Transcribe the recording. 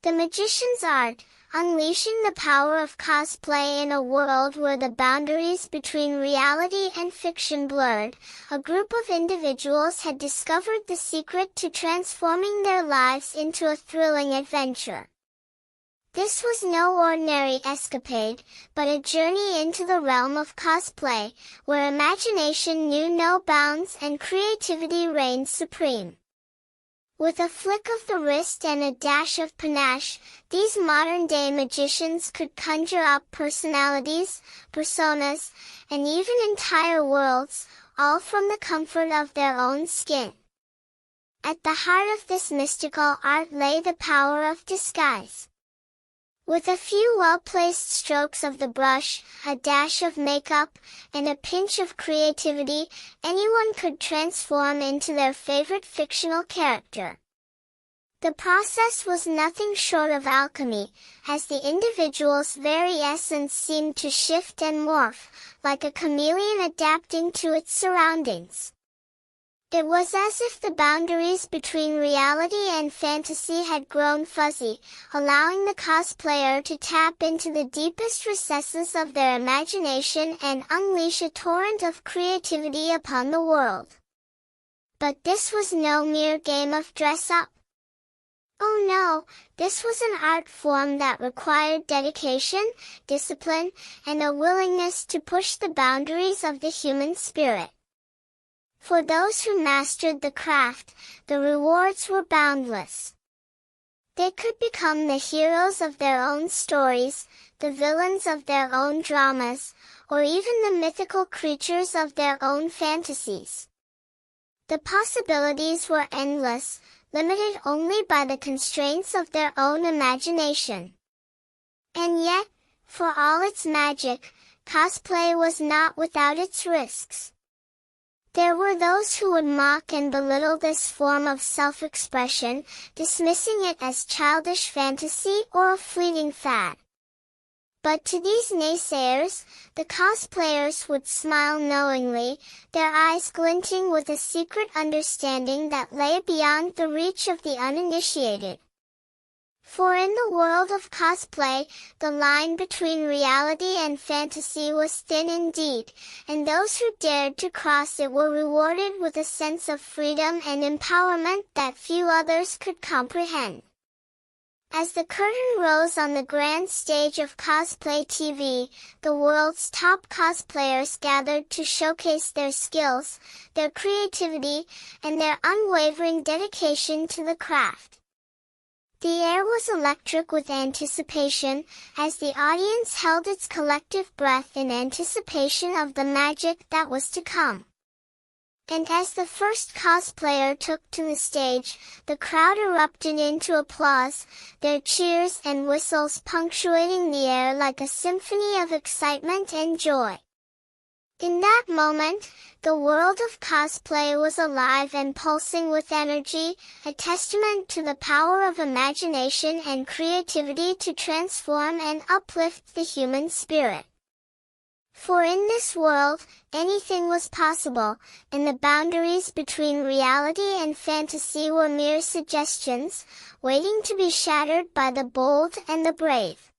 The magician's art, unleashing the power of cosplay in a world where the boundaries between reality and fiction blurred. A group of individuals had discovered the secret to transforming their lives into a thrilling adventure. This was no ordinary escapade, but a journey into the realm of cosplay, where imagination knew no bounds and creativity reigned supreme. With a flick of the wrist and a dash of panache, these modern-day magicians could conjure up personalities, personas, and even entire worlds, all from the comfort of their own skin. At the heart of this mystical art lay the power of disguise. With a few well-placed strokes of the brush, a dash of makeup, and a pinch of creativity, anyone could transform into their favorite fictional character. The process was nothing short of alchemy, as the individual's very essence seemed to shift and morph, like a chameleon adapting to its surroundings. It was as if the boundaries between reality and fantasy had grown fuzzy, allowing the cosplayer to tap into the deepest recesses of their imagination and unleash a torrent of creativity upon the world. But this was no mere game of dress-up. Oh no, this was an art form that required dedication, discipline, and a willingness to push the boundaries of the human spirit. For those who mastered the craft, the rewards were boundless. They could become the heroes of their own stories, the villains of their own dramas, or even the mythical creatures of their own fantasies. The possibilities were endless, limited only by the constraints of their own imagination. And yet, for all its magic, cosplay was not without its risks. There were those who would mock and belittle this form of self-expression, dismissing it as childish fantasy or a fleeting fad. But to these naysayers, the cosplayers would smile knowingly, their eyes glinting with a secret understanding that lay beyond the reach of the uninitiated. For in the world of cosplay, the line between reality and fantasy was thin indeed, and those who dared to cross it were rewarded with a sense of freedom and empowerment that few others could comprehend. As the curtain rose on the grand stage of Cosplay TV, the world's top cosplayers gathered to showcase their skills, their creativity, and their unwavering dedication to the craft. The air was electric with anticipation, as the audience held its collective breath in anticipation of the magic that was to come. And as the first cosplayer took to the stage, the crowd erupted into applause, their cheers and whistles punctuating the air like a symphony of excitement and joy. In that moment, the world of cosplay was alive and pulsing with energy, a testament to the power of imagination and creativity to transform and uplift the human spirit. For in this world, anything was possible, and the boundaries between reality and fantasy were mere suggestions, waiting to be shattered by the bold and the brave.